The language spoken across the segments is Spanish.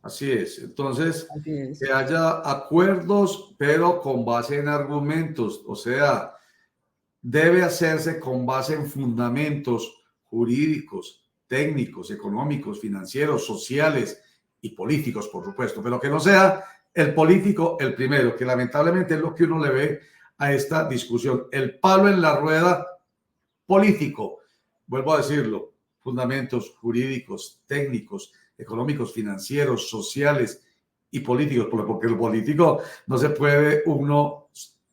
Así es. Entonces, Así es. que haya acuerdos, pero con base en argumentos. O sea, debe hacerse con base en fundamentos jurídicos, técnicos, económicos, financieros, sociales y políticos, por supuesto, pero que no sea el político el primero, que lamentablemente es lo que uno le ve a esta discusión. El palo en la rueda político, vuelvo a decirlo, fundamentos jurídicos, técnicos, económicos, financieros, sociales y políticos, porque el político no se puede uno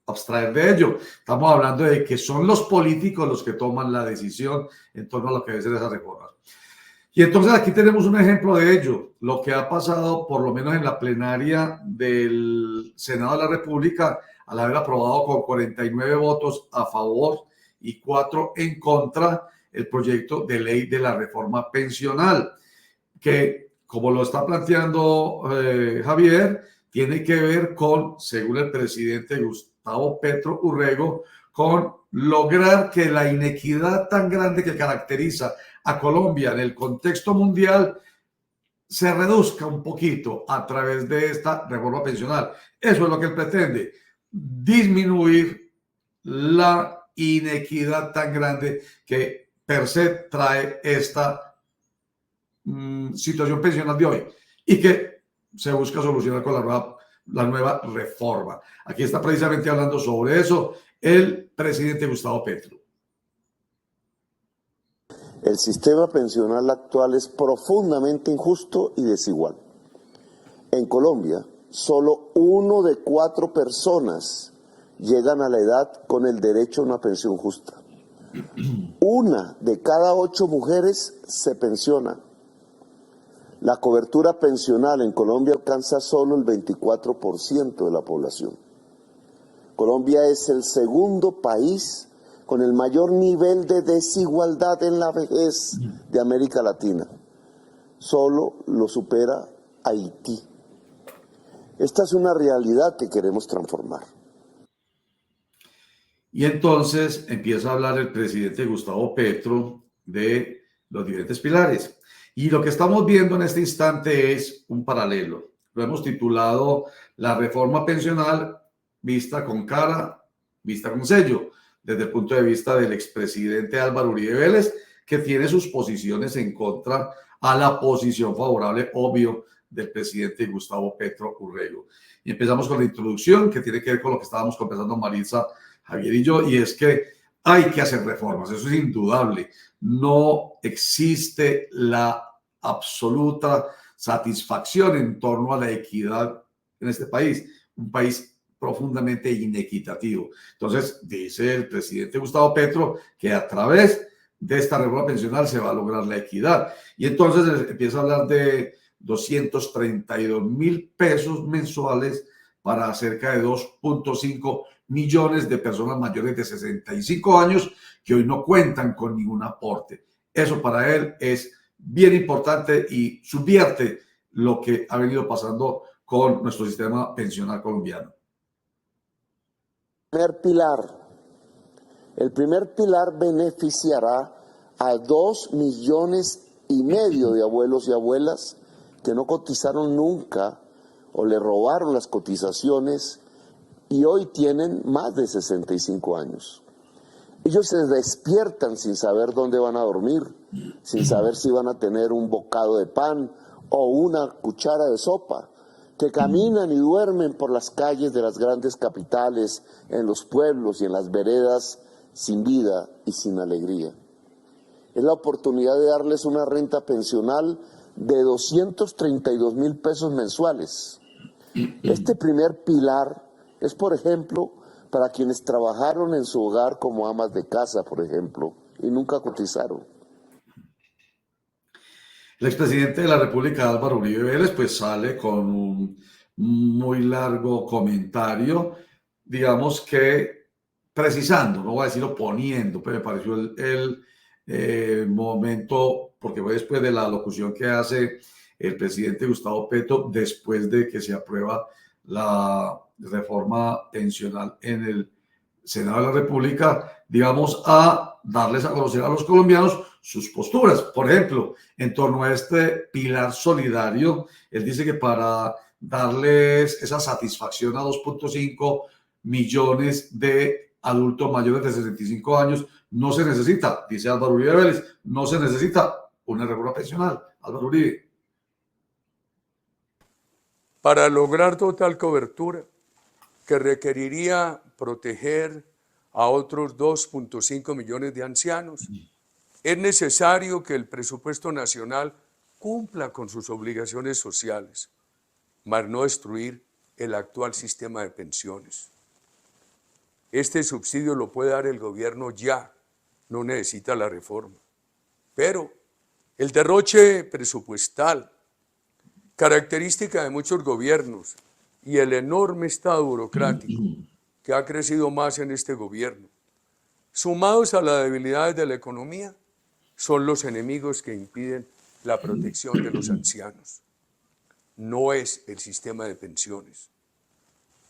abstraer de ello. Estamos hablando de que son los políticos los que toman la decisión en torno a lo que debe ser esa reforma. Y entonces aquí tenemos un ejemplo de ello, lo que ha pasado por lo menos en la plenaria del Senado de la República, al haber aprobado con 49 votos a favor y 4 en contra el proyecto de ley de la reforma pensional, que como lo está planteando Javier, tiene que ver con, según el presidente Gustavo Petro Urrego, con lograr que la inequidad tan grande que caracteriza a Colombia en el contexto mundial se reduzca un poquito a través de esta reforma pensional. Eso es lo que él pretende, disminuir la inequidad tan grande que per se trae esta situación pensional de hoy y que se busca solucionar con la nueva reforma. Aquí está precisamente hablando sobre eso el presidente Gustavo Petro. El sistema pensional actual es profundamente injusto y desigual. En Colombia, solo 1 de 4 personas llegan a la edad con el derecho a una pensión justa. 1 de cada 8 mujeres se pensiona. La cobertura pensional en Colombia alcanza solo el 24% de la población. Colombia es el segundo país con el mayor nivel de desigualdad en la vejez de América Latina. Solo lo supera Haití. Esta es una realidad que queremos transformar. Y entonces empieza a hablar el presidente Gustavo Petro de los diferentes pilares. Y lo que estamos viendo en este instante es un paralelo. Lo hemos titulado La reforma pensional vista con cara, vista con sello, desde el punto de vista del expresidente Álvaro Uribe Vélez, que tiene sus posiciones en contra a la posición favorable, obvio, del presidente Gustavo Petro Urrego. Y empezamos con la introducción, que tiene que ver con lo que estábamos conversando Maritza, Javier y yo, y es que hay que hacer reformas, eso es indudable. No existe la absoluta satisfacción en torno a la equidad en este país, un país profundamente inequitativo. Entonces, dice el presidente Gustavo Petro que a través de esta reforma pensional se va a lograr la equidad. Y entonces empieza a hablar de 232.000 pesos mensuales para cerca de 2.5 millones de personas mayores de 65 años que hoy no cuentan con ningún aporte. Eso para él es bien importante y subvierte lo que ha venido pasando con nuestro sistema pensional colombiano. El primer pilar beneficiará a 2,5 millones de abuelos y abuelas que no cotizaron nunca o le robaron las cotizaciones y hoy tienen más de 65 años. Ellos se despiertan sin saber dónde van a dormir, sin saber si van a tener un bocado de pan o una cuchara de sopa, que caminan y duermen por las calles de las grandes capitales, en los pueblos y en las veredas, sin vida y sin alegría. Es la oportunidad de darles una renta pensional de 232.000 pesos mensuales. Este primer pilar es, por ejemplo, para quienes trabajaron en su hogar como amas de casa, por ejemplo, y nunca cotizaron. El expresidente de la República, Álvaro Uribe Vélez, pues sale con un muy largo comentario, digamos que precisando, no voy a decir oponiendo, pero me pareció el momento, porque fue después de la locución que hace el presidente Gustavo Petro, después de que se aprueba la reforma pensional en el Senado de la República, digamos, a darles a conocer a los colombianos sus posturas. Por ejemplo, en torno a este pilar solidario, él dice que para darles esa satisfacción a 2.5 millones de adultos mayores de 65 años, no se necesita, dice Álvaro Uribe Vélez, no se necesita una reforma pensional. Álvaro Uribe. Para lograr total cobertura, que requeriría proteger a otros 2.5 millones de ancianos, es necesario que el presupuesto nacional cumpla con sus obligaciones sociales, mas no destruir el actual sistema de pensiones. Este subsidio lo puede dar el gobierno ya, no necesita la reforma. Pero el derroche presupuestal, característica de muchos gobiernos, y el enorme estado burocrático que ha crecido más en este gobierno, sumados a las debilidades de la economía, son los enemigos que impiden la protección de los ancianos. No es el sistema de pensiones.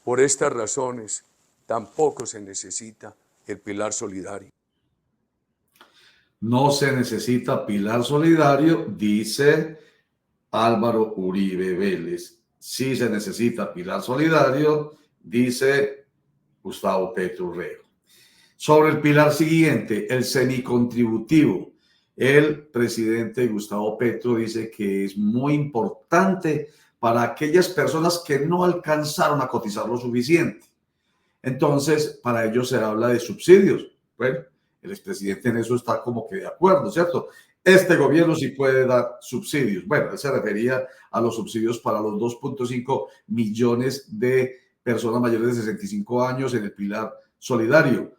Por estas razones, tampoco se necesita el pilar solidario. No se necesita pilar solidario, dice Álvaro Uribe Vélez. Sí se necesita pilar solidario, dice Gustavo Petro Urrego. Sobre el pilar siguiente, el semicontributivo, el presidente Gustavo Petro dice que es muy importante para aquellas personas que no alcanzaron a cotizar lo suficiente. Entonces, para ellos se habla de subsidios. Bueno, el expresidente en eso está como que de acuerdo, ¿cierto? Este gobierno sí puede dar subsidios. Bueno, él se refería a los subsidios para los 2.5 millones de personas mayores de 65 años en el pilar solidario.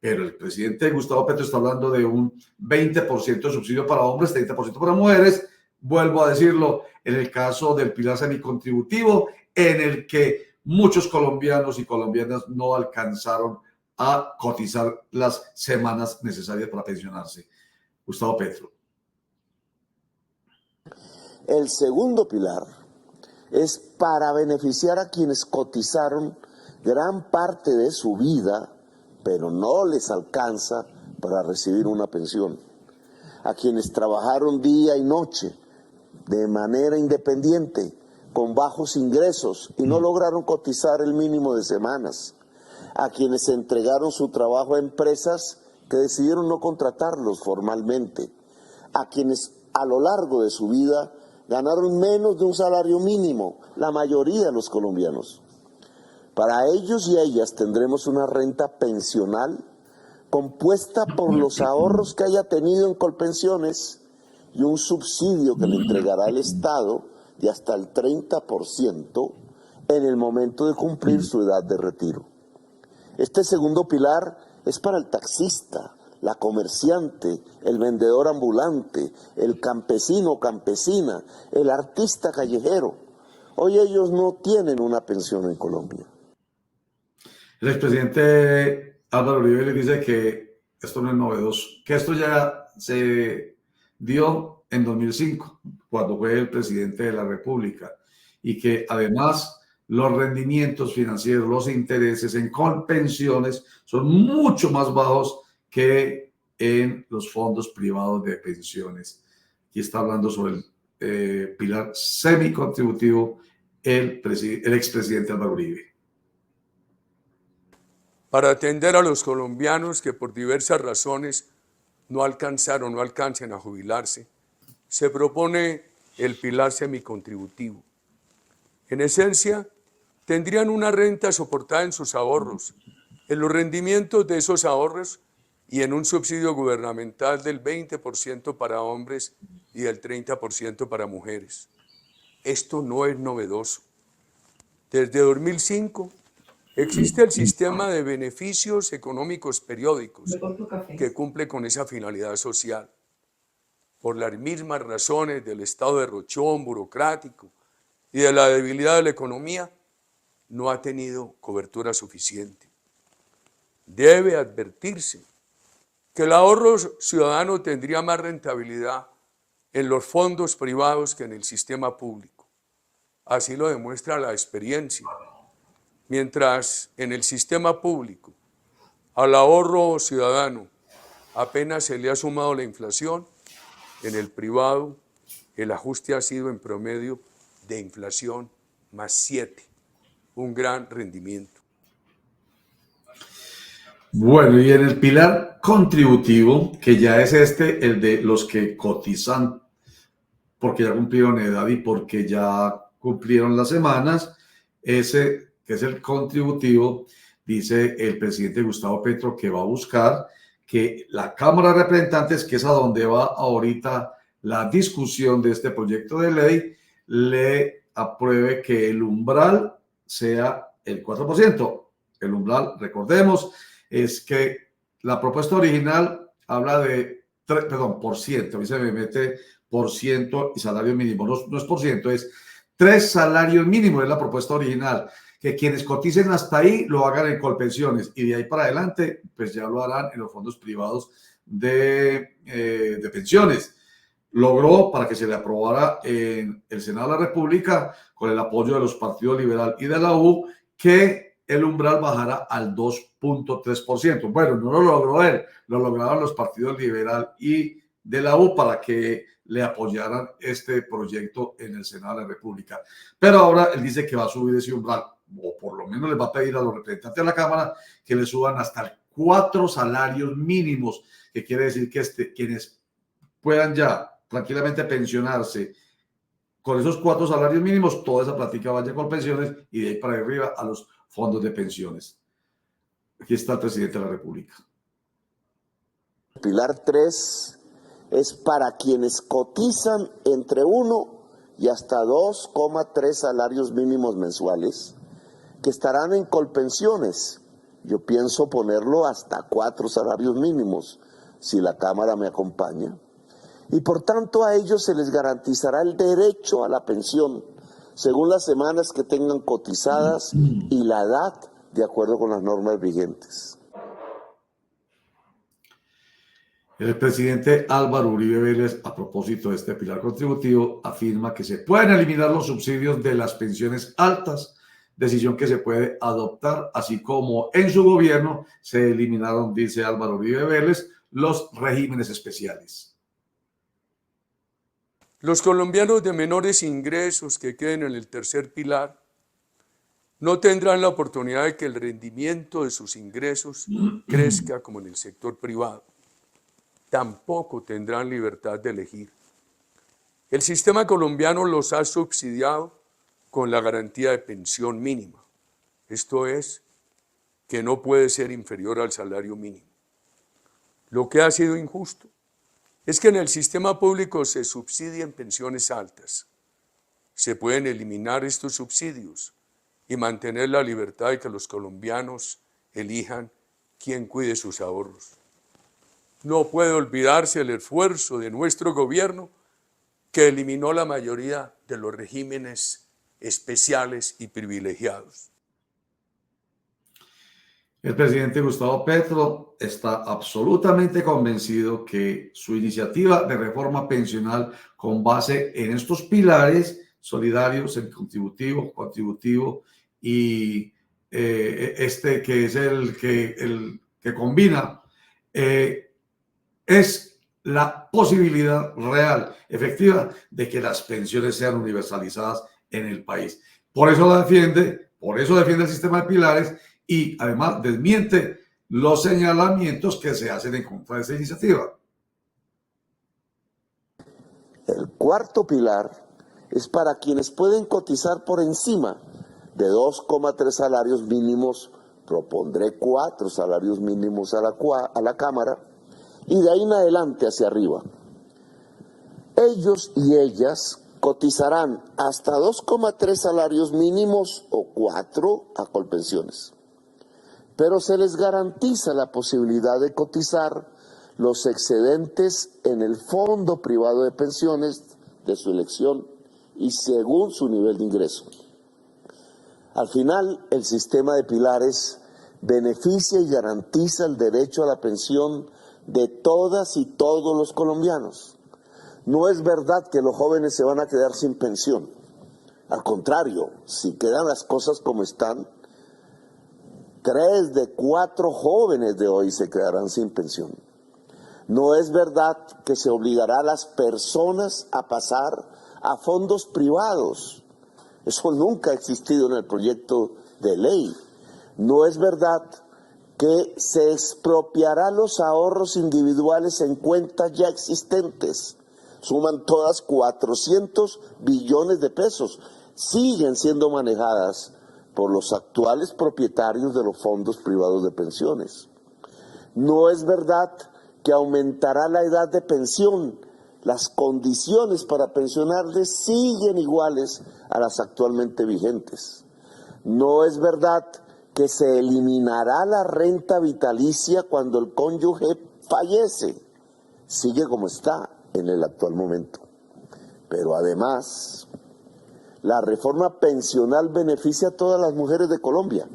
Pero el presidente Gustavo Petro está hablando de un 20% de subsidio para hombres, 30% para mujeres. Vuelvo a decirlo, en el caso del pilar semicontributivo, en el que muchos colombianos y colombianas no alcanzaron a cotizar las semanas necesarias para pensionarse. Gustavo Petro. El segundo pilar es para beneficiar a quienes cotizaron gran parte de su vida, pero no les alcanza para recibir una pensión. A quienes trabajaron día y noche de manera independiente, con bajos ingresos y no lograron cotizar el mínimo de semanas. A quienes entregaron su trabajo a empresas que decidieron no contratarlos formalmente. A quienes a lo largo de su vida ganaron menos de un salario mínimo, la mayoría de los colombianos. Para ellos y ellas tendremos una renta pensional compuesta por los ahorros que haya tenido en Colpensiones y un subsidio que le entregará el Estado de hasta el 30% en el momento de cumplir su edad de retiro. Este segundo pilar es para el taxista, la comerciante, el vendedor ambulante, el campesino o campesina, el artista callejero. Hoy ellos no tienen una pensión en Colombia. El expresidente Álvaro Uribe le dice que esto no es novedoso, que esto ya se dio en 2005, cuando fue el presidente de la República, y que además los rendimientos financieros, los intereses en Colpensiones son mucho más bajos que en los fondos privados de pensiones. Aquí está hablando sobre el pilar semicontributivo el expresidente Álvaro Uribe. Para atender a los colombianos que por diversas razones no alcancen a jubilarse, se propone el pilar semicontributivo. En esencia, tendrían una renta soportada en sus ahorros, en los rendimientos de esos ahorros y en un subsidio gubernamental del 20% para hombres y del 30% para mujeres. Esto no es novedoso. Desde 2005 existe el sistema de beneficios económicos periódicos que cumple con esa finalidad social. Por las mismas razones del estado derrochón burocrático y de la debilidad de la economía, no ha tenido cobertura suficiente. Debe advertirse que el ahorro ciudadano tendría más rentabilidad en los fondos privados que en el sistema público. Así lo demuestra la experiencia. Mientras en el sistema público al ahorro ciudadano apenas se le ha sumado la inflación, En el privado, el ajuste ha sido en promedio de inflación más 7, un gran rendimiento. Bueno, y en el pilar contributivo, que ya es el de los que cotizan porque ya cumplieron edad y porque ya cumplieron las semanas, ese que es el contributivo, dice el presidente Gustavo Petro que va a buscar que la Cámara de Representantes, que es a donde va ahorita la discusión de este proyecto de ley, le apruebe que el umbral sea el 4%. El umbral, recordemos, es que la propuesta original habla de, por ciento, a mí se me mete por ciento y salario mínimo, no es por ciento, es 3 salarios mínimos, es la propuesta original, que quienes coticen hasta ahí lo hagan en Colpensiones y de ahí para adelante pues ya lo harán en los fondos privados de pensiones. Logró para que se le aprobara en el Senado de la República con el apoyo de los partidos Liberal y de la U que el umbral bajara al 2.3%. Bueno, no lo logró él, lo lograron los partidos Liberal y de la U para que le apoyaran este proyecto en el Senado de la República. Pero ahora él dice que va a subir ese umbral, o por lo menos le va a pedir a los representantes de la Cámara que le suban hasta 4 salarios mínimos, que quiere decir que quienes puedan ya tranquilamente pensionarse con esos 4 salarios mínimos, toda esa plática vaya con pensiones y de ahí para arriba a los fondos de pensiones. Aquí está el presidente de la República. Pilar 3 es para quienes cotizan entre 1 y hasta 2,3 salarios mínimos mensuales, que estarán en Colpensiones. Yo pienso ponerlo hasta 4 salarios mínimos, si la Cámara me acompaña. Y por tanto a ellos se les garantizará el derecho a la pensión, según las semanas que tengan cotizadas y la edad, de acuerdo con las normas vigentes. El presidente Álvaro Uribe Vélez, a propósito de este pilar contributivo, afirma que se pueden eliminar los subsidios de las pensiones altas, decisión que se puede adoptar, así como en su gobierno se eliminaron, dice Álvaro Uribe Vélez, los regímenes especiales. Los colombianos de menores ingresos que queden en el tercer pilar no tendrán la oportunidad de que el rendimiento de sus ingresos crezca como en el sector privado. Tampoco tendrán libertad de elegir. El sistema colombiano los ha subsidiado con la garantía de pensión mínima. Esto es, que no puede ser inferior al salario mínimo. Lo que ha sido injusto es que en el sistema público se subsidian pensiones altas. Se pueden eliminar estos subsidios y mantener la libertad de que los colombianos elijan quién cuide sus ahorros. No puede olvidarse el esfuerzo de nuestro gobierno que eliminó la mayoría de los regímenes especiales y privilegiados. El presidente Gustavo Petro está absolutamente convencido que su iniciativa de reforma pensional con base en estos pilares solidarios, el contributivo y que es el que combina, es la posibilidad real, efectiva, de que las pensiones sean universalizadas en el país. Por eso defiende el sistema de pilares y además desmiente los señalamientos que se hacen en contra de esa iniciativa. El cuarto pilar es para quienes pueden cotizar por encima de 2,3 salarios mínimos. Propondré 4 salarios mínimos a la Cámara y de ahí en adelante hacia arriba. Ellos y ellas cotizarán hasta 2,3 salarios mínimos o 4 a Colpensiones. Pero se les garantiza la posibilidad de cotizar los excedentes en el fondo privado de pensiones de su elección y según su nivel de ingreso. Al final, el sistema de pilares beneficia y garantiza el derecho a la pensión de todas y todos los colombianos. No es verdad que los jóvenes se van a quedar sin pensión. Al contrario, si quedan las cosas como están, 3 de 4 jóvenes de hoy se quedarán sin pensión. No es verdad que se obligará a las personas a pasar a fondos privados. Eso nunca ha existido en el proyecto de ley. No es verdad que se expropiará los ahorros individuales en cuentas ya existentes. Suman todas 400 billones de pesos. Siguen siendo manejadas por los actuales propietarios de los fondos privados de pensiones. No es verdad que aumentará la edad de pensión. Las condiciones para pensionarles siguen iguales a las actualmente vigentes. No es verdad que se eliminará la renta vitalicia cuando el cónyuge fallece. Sigue como está en el actual momento. Pero además, la reforma pensional beneficia a todas las mujeres de Colombia.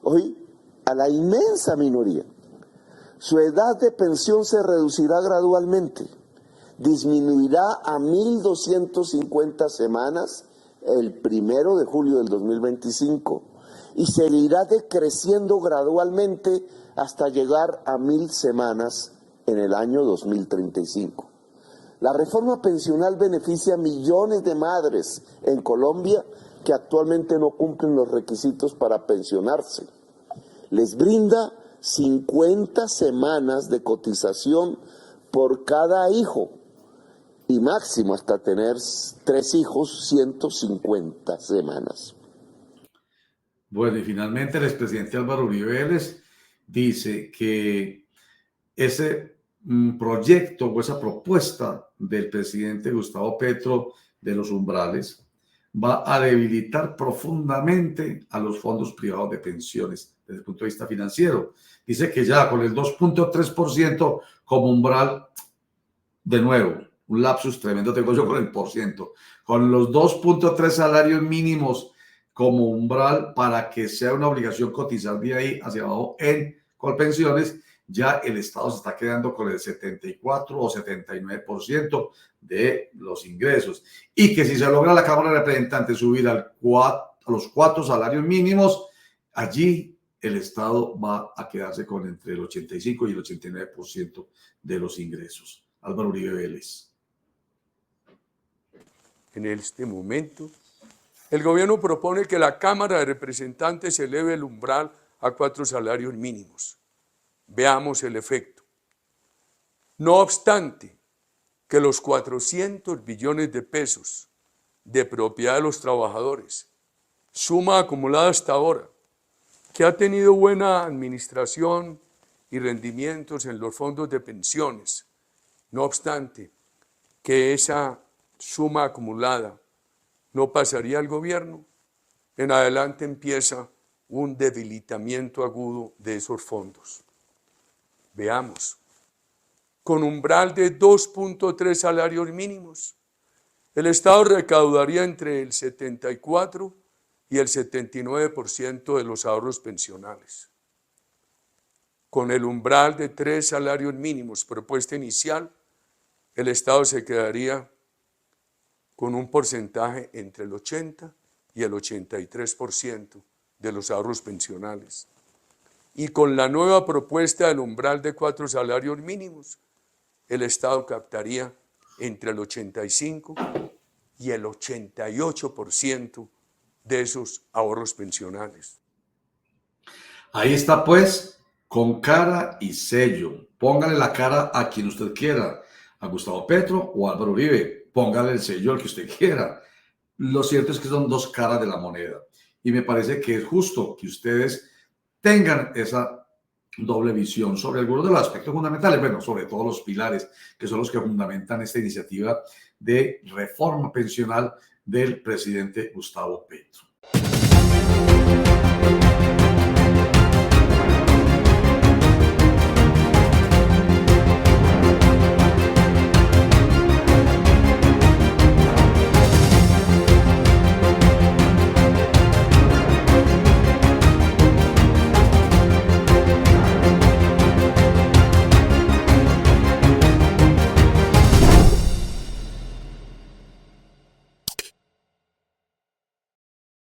Hoy, a la inmensa minoría. Su edad de pensión se reducirá gradualmente. Disminuirá a 1.250 semanas el 1 de julio del 2025 y se irá decreciendo gradualmente hasta llegar a 1.000 semanas en el año 2035. La reforma pensional beneficia a millones de madres en Colombia que actualmente no cumplen los requisitos para pensionarse. Les brinda 50 semanas de cotización por cada hijo y máximo hasta tener 3 hijos, 150 semanas. Bueno, y finalmente el expresidente Álvaro Uribe Vélez dice que ese proyecto o esa propuesta del presidente Gustavo Petro de los umbrales va a debilitar profundamente a los fondos privados de pensiones desde el punto de vista financiero. Dice que ya con el 2.3% como umbral, de nuevo, un lapsus tremendo tengo yo con el porciento, con los 2.3 salarios mínimos como umbral para que sea una obligación cotizar de ahí hacia abajo en Colpensiones, ya el Estado se está quedando con el 74 o 79% de los ingresos. Y que si se logra la Cámara de Representantes subir a los 4 salarios mínimos, allí el Estado va a quedarse con entre el 85 y el 89% de los ingresos. Álvaro Uribe Vélez. En este momento, el gobierno propone que la Cámara de Representantes eleve el umbral a 4 salarios mínimos. Veamos el efecto. No obstante que los 400 billones de pesos de propiedad de los trabajadores, suma acumulada hasta ahora, que ha tenido buena administración y rendimientos en los fondos de pensiones, no obstante que esa suma acumulada no pasaría al gobierno, en adelante empieza un debilitamiento agudo de esos fondos. Veamos, con umbral de 2.3 salarios mínimos, el Estado recaudaría entre el 74 y el 79% de los ahorros pensionales. Con el umbral de 3 salarios mínimos propuesta inicial, el Estado se quedaría con un porcentaje entre el 80 y el 83% de los ahorros pensionales. Y con la nueva propuesta del umbral de 4 salarios mínimos, el Estado captaría entre el 85 y el 88% de esos ahorros pensionales. Ahí está pues, con cara y sello. Póngale la cara a quien usted quiera, a Gustavo Petro o a Álvaro Uribe. Póngale el sello al que usted quiera. Lo cierto es que son 2 caras de la moneda. Y me parece que es justo que ustedes tengan esa doble visión sobre algunos de los aspectos fundamentales, bueno, sobre todo los pilares que son los que fundamentan esta iniciativa de reforma pensional del presidente Gustavo Petro.